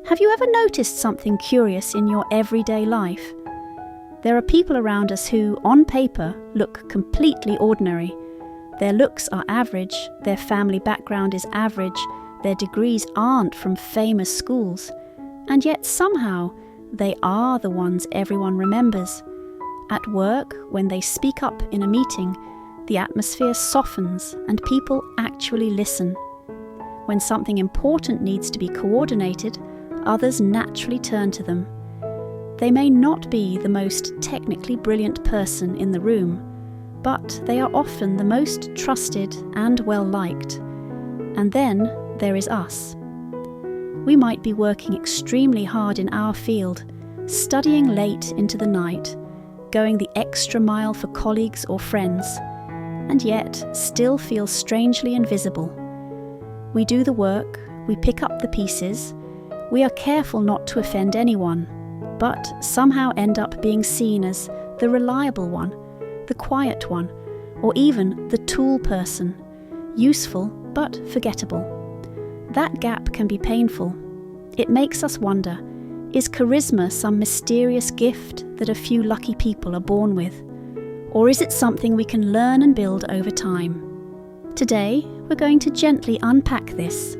Have you ever noticed something curious in your everyday life? There are people around us who, on paper, look completely ordinary. Their looks are average, their family background is average, their degrees aren't from famous schools, and yet somehow they are the ones everyone remembers. At work, when they speak up in a meeting, the atmosphere softens and people actually listen. When something important needs to be coordinated, others naturally turn to them. They may not be the most technically brilliant person in the room, but they are often the most trusted and well-liked. And then there is us. We might be working extremely hard in our field, studying late into the night, going the extra mile for colleagues or friends, and yet still feel strangely invisible. We do the work, we pick up the pieces, we are careful not to offend anyone, but somehow end up being seen as the reliable one, the quiet one, or even the tool person, useful but forgettable. That gap can be painful. It makes us wonder, is charisma some mysterious gift that a few lucky people are born with? Or is it something we can learn and build over time? Today, we're going to gently unpack this.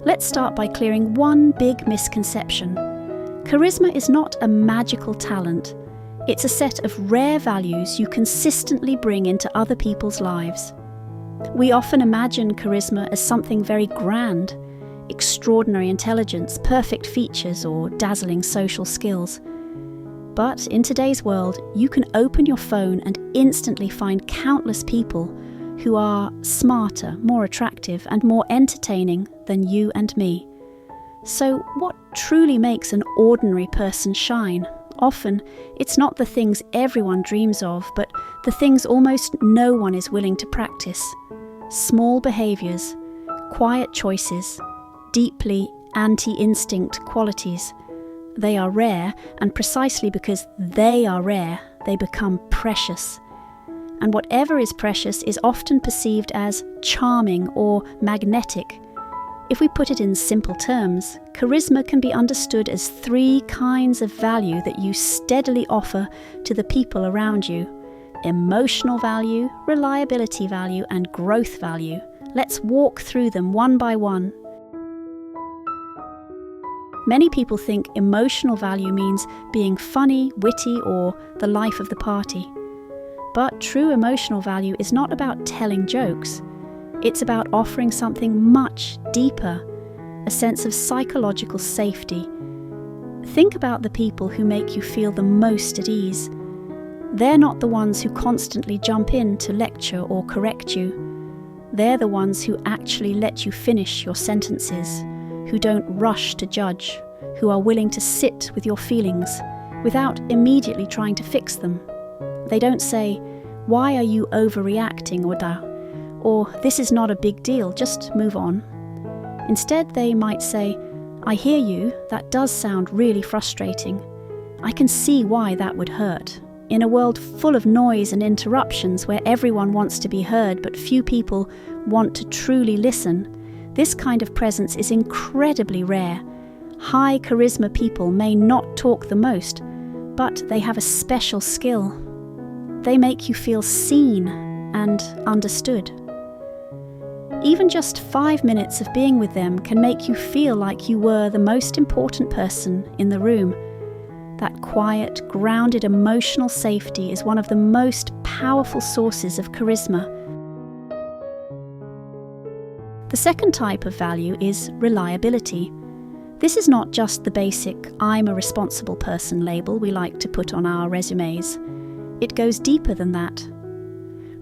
Let's start by clearing one big misconception. Charisma is not a magical talent. It's a set of rare values you consistently bring into other people's lives. We often imagine charisma as something very grand, extraordinary intelligence, perfect features, or dazzling social skills. But in today's world, you can open your phone and instantly find countless people who are smarter, more attractive, and more entertaining than you and me. So what truly makes an ordinary person shine? Often, it's not the things everyone dreams of, but the things almost no one is willing to practice. Small behaviours, quiet choices, deeply anti-instinct qualities. They are rare, and precisely because they are rare, they become precious. And whatever is precious is often perceived as charming or magnetic. If we put it in simple terms, charisma can be understood as 3 kinds of value that you steadily offer to the people around you: emotional value, reliability value, and growth value. Let's walk through them one by one. Many people think emotional value means being funny, witty, or the life of the party. But true emotional value is not about telling jokes. It's about offering something much deeper, a sense of psychological safety. Think about the people who make you feel the most at ease. They're not the ones who constantly jump in to lecture or correct you. They're the ones who actually let you finish your sentences, who don't rush to judge, who are willing to sit with your feelings without immediately trying to fix them. They don't say, "Why are you overreacting, or "This is not a big deal, just move on." Instead, they might say, "I hear you, that does sound really frustrating. I can see why that would hurt." In a world full of noise and interruptions where everyone wants to be heard but few people want to truly listen, this kind of presence is incredibly rare. High charisma people may not talk the most, but they have a special skill. They make you feel seen and understood. Even just 5 minutes of being with them can make you feel like you were the most important person in the room. That quiet, grounded emotional safety is one of the most powerful sources of charisma. The second type of value is reliability. This is not just the basic "I'm a responsible person" label we like to put on our resumes. It goes deeper than that.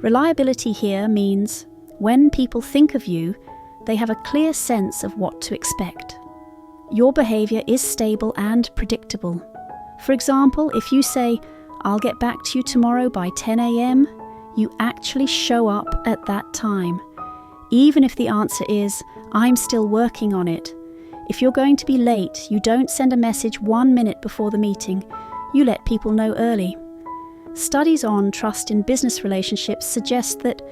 Reliability here means when people think of you, they have a clear sense of what to expect. Your behaviour is stable and predictable. For example, if you say, "I'll get back to you tomorrow by 10 a.m, you actually show up at that time. Even if the answer is, "I'm still working on it." If you're going to be late, you don't send a message 1 minute before the meeting. You let people know early. Studies on trust in business relationships suggest that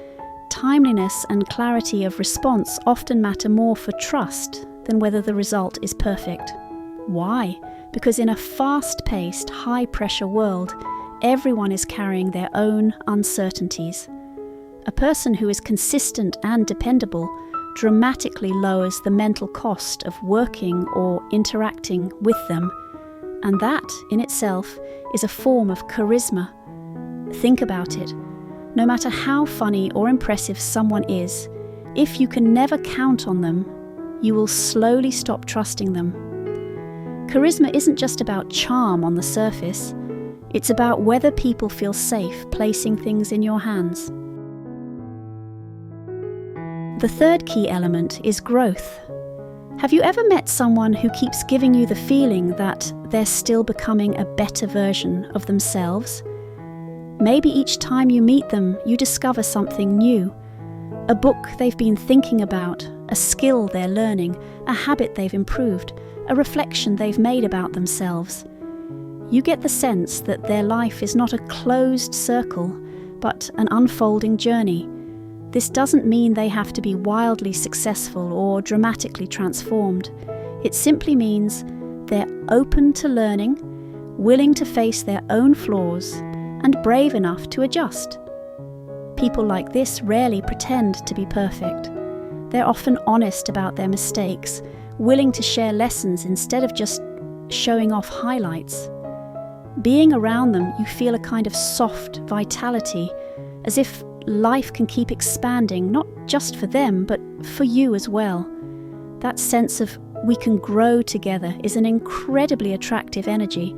timeliness and clarity of response often matter more for trust than whether the result is perfect. Why? Because in a fast-paced, high-pressure world, everyone is carrying their own uncertainties. A person who is consistent and dependable dramatically lowers the mental cost of working or interacting with them, and that, in itself, is a form of charisma. Think about it. No matter how funny or impressive someone is, if you can never count on them, you will slowly stop trusting them. Charisma isn't just about charm on the surface. It's about whether people feel safe placing things in your hands. The third key element is growth. Have you ever met someone who keeps giving you the feeling that they're still becoming a better version of themselves? Maybe each time you meet them, you discover something new. A book they've been thinking about, a skill they're learning, a habit they've improved, a reflection they've made about themselves. You get the sense that their life is not a closed circle, but an unfolding journey. This doesn't mean they have to be wildly successful or dramatically transformed. It simply means they're open to learning, willing to face their own flaws, and brave enough to adjust. People like this rarely pretend to be perfect. They're often honest about their mistakes, willing to share lessons instead of just showing off highlights. Being around them, you feel a kind of soft vitality, as if life can keep expanding, not just for them, but for you as well. That sense of we can grow together is an incredibly attractive energy.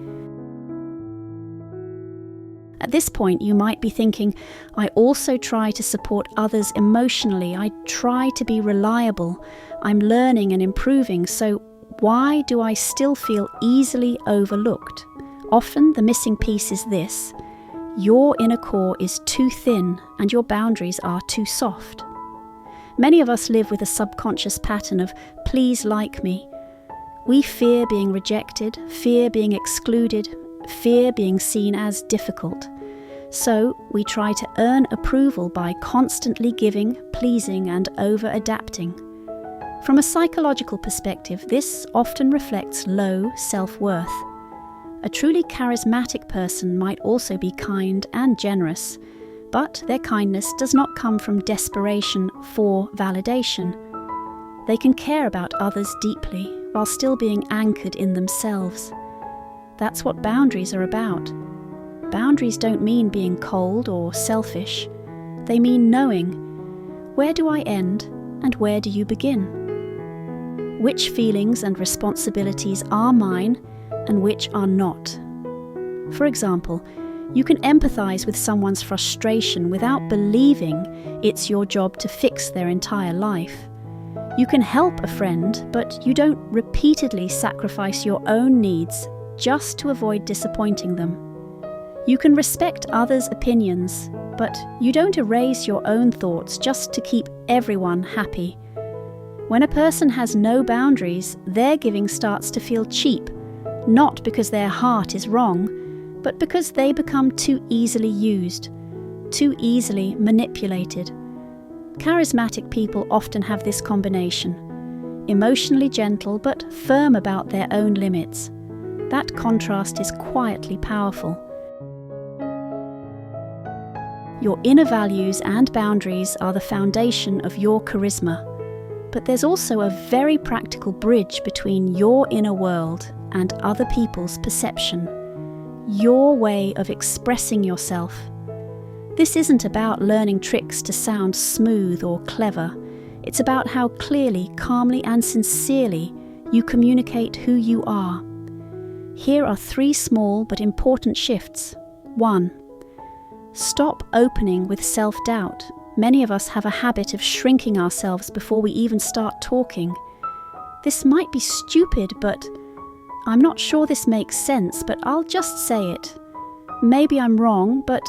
At this point, you might be thinking, I also try to support others emotionally. I try to be reliable. I'm learning and improving, so why do I still feel easily overlooked? Often the missing piece is this: your inner core is too thin and your boundaries are too soft. Many of us live with a subconscious pattern of please like me. We fear being rejected, fear being excluded, fear being seen as difficult. So we try to earn approval by constantly giving, pleasing, and over-adapting. From a psychological perspective, this often reflects low self-worth. A truly charismatic person might also be kind and generous, but their kindness does not come from desperation for validation. They can care about others deeply while still being anchored in themselves. That's what boundaries are about. Boundaries don't mean being cold or selfish. They mean knowing, where do I end and where do you begin? Which feelings and responsibilities are mine and which are not? For example, you can empathize with someone's frustration without believing it's your job to fix their entire life. You can help a friend, but you don't repeatedly sacrifice your own needs just to avoid disappointing them. You can respect others' opinions, but you don't erase your own thoughts just to keep everyone happy. When a person has no boundaries, their giving starts to feel cheap, not because their heart is wrong, but because they become too easily used, too easily manipulated. Charismatic people often have this combination: emotionally gentle but firm about their own limits. That contrast is quietly powerful. Your inner values and boundaries are the foundation of your charisma, but there's also a very practical bridge between your inner world and other people's perception, your way of expressing yourself. This isn't about learning tricks to sound smooth or clever. It's about how clearly, calmly, and sincerely you communicate who you are. Here are 3 small but important shifts. 1. Stop opening with self-doubt. Many of us have a habit of shrinking ourselves before we even start talking. This might be stupid, but I'm not sure this makes sense, but I'll just say it. Maybe I'm wrong, but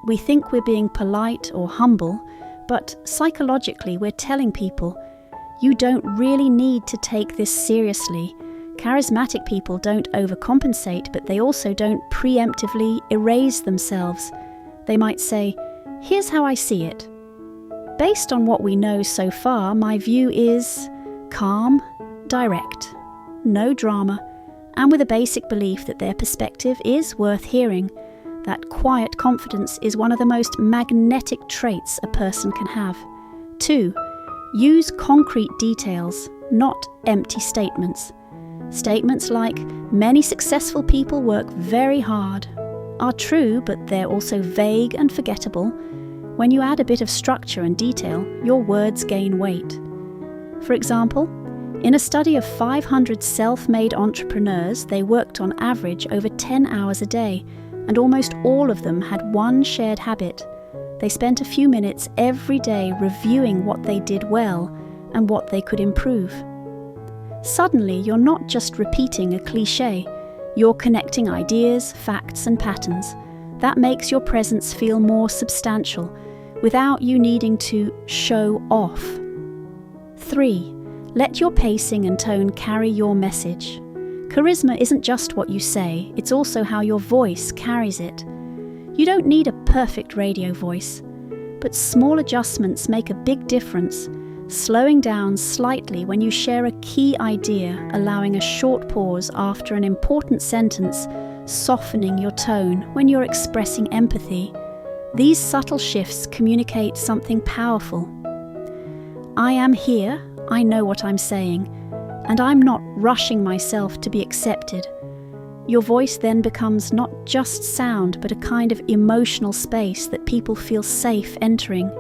we think we're being polite or humble, but psychologically we're telling people, you don't really need to take this seriously. Charismatic people don't overcompensate, but they also don't preemptively erase themselves. They might say, here's how I see it. Based on what we know so far, my view is calm, direct, no drama, and with a basic belief that their perspective is worth hearing. That quiet confidence is one of the most magnetic traits a person can have. 2. Use concrete details, not empty statements. Statements like, "Many successful people work very hard," are true, but they're also vague and forgettable. When you add a bit of structure and detail, your words gain weight. For example, in a study of 500 self-made entrepreneurs, they worked on average over 10 hours a day, and almost all of them had one shared habit. They spent a few minutes every day reviewing what they did well and what they could improve. Suddenly, you're not just repeating a cliché, you're connecting ideas, facts, and patterns. That makes your presence feel more substantial, without you needing to show off. 3. Let your pacing and tone carry your message. Charisma isn't just what you say, it's also how your voice carries it. You don't need a perfect radio voice, but small adjustments make a big difference. Slowing down slightly when you share a key idea, allowing a short pause after an important sentence, softening your tone when you're expressing empathy. These subtle shifts communicate something powerful. I am here, I know what I'm saying, and I'm not rushing myself to be accepted. Your voice then becomes not just sound, but a kind of emotional space that people feel safe entering.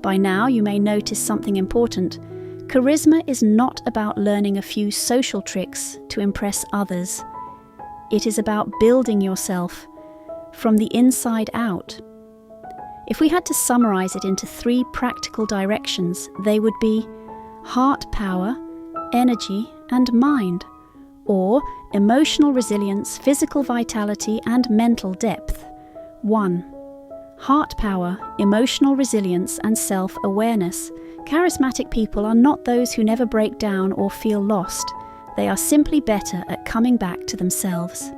By now, you may notice something important. Charisma is not about learning a few social tricks to impress others. It is about building yourself from the inside out. If we had to summarize it into 3 practical directions, they would be heart power, energy, and mind, or emotional resilience, physical vitality, and mental depth. 1. Heart power, emotional resilience, and self-awareness. Charismatic people are not those who never break down or feel lost. They are simply better at coming back to themselves.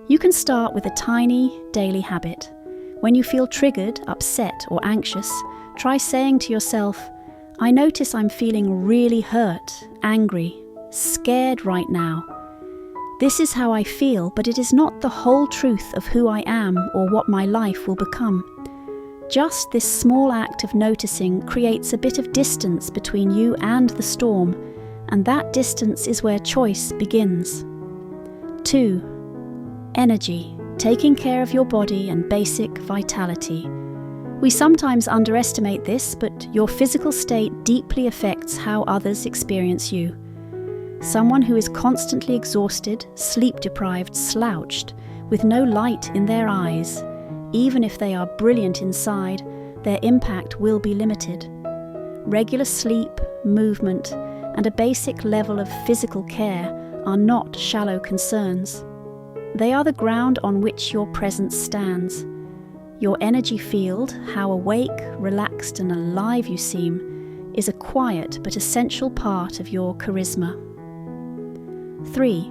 You can start with a tiny, daily habit. When you feel triggered, upset, or anxious, try saying to yourself, "I notice I'm feeling really hurt, angry, scared right now. This is how I feel, but it is not the whole truth of who I am or what my life will become." Just this small act of noticing creates a bit of distance between you and the storm, and that distance is where choice begins. 2. Energy, taking care of your body and basic vitality. We sometimes underestimate this, but your physical state deeply affects how others experience you. Someone who is constantly exhausted, sleep-deprived, slouched, with no light in their eyes, even if they are brilliant inside, their impact will be limited. Regular sleep, movement, and a basic level of physical care are not shallow concerns. They are the ground on which your presence stands. Your energy field, how awake, relaxed, and alive you seem, is a quiet but essential part of your charisma. 3.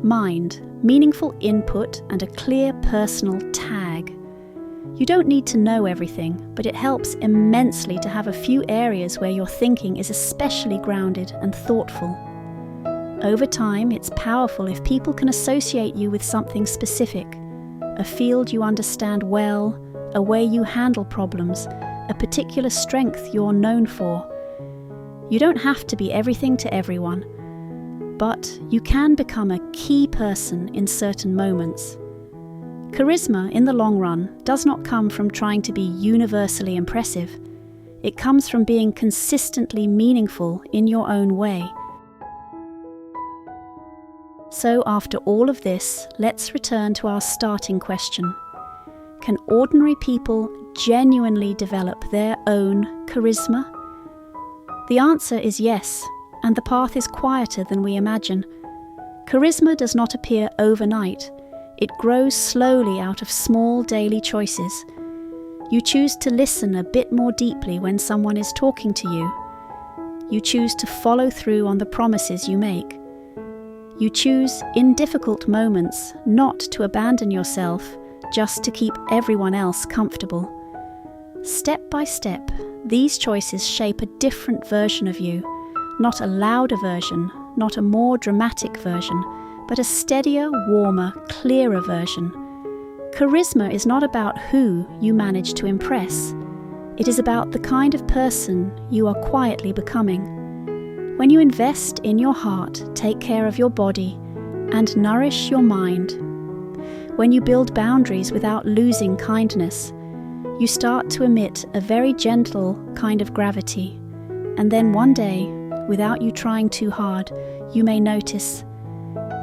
Mind, meaningful input, and a clear personal tag. You don't need to know everything, but it helps immensely to have a few areas where your thinking is especially grounded and thoughtful. Over time, it's powerful if people can associate you with something specific, a field you understand well, a way you handle problems, a particular strength you're known for. You don't have to be everything to everyone, but you can become a key person in certain moments. Charisma, in the long run, does not come from trying to be universally impressive. It comes from being consistently meaningful in your own way. So after all of this, let's return to our starting question. Can ordinary people genuinely develop their own charisma? The answer is yes, and the path is quieter than we imagine. Charisma does not appear overnight. It grows slowly out of small daily choices. You choose to listen a bit more deeply when someone is talking to you. You choose to follow through on the promises you make. You choose, in difficult moments, not to abandon yourself just to keep everyone else comfortable. Step by step, These choices shape a different version of you, not a louder version, not a more dramatic version, but a steadier, warmer, clearer version. Charisma is not about who you manage to impress. It is about the kind of person you are quietly becoming. When you invest in your heart, take care of your body, and nourish your mind, when you build boundaries without losing kindness, you start to emit a very gentle kind of gravity. And then one day, without you trying too hard, you may notice,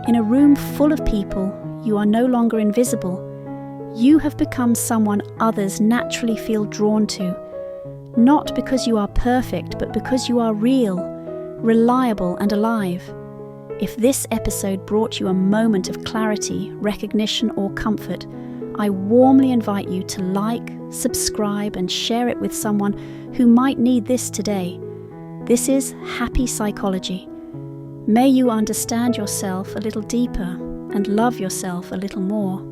in a room full of people, you are no longer invisible. You have become someone others naturally feel drawn to, not because you are perfect, but because you are real, reliable, and alive. If this episode brought you a moment of clarity, recognition, or comfort, I warmly invite you to like, subscribe, and share it with someone who might need this today. This is Happy Psychology. May you understand yourself a little deeper and love yourself a little more.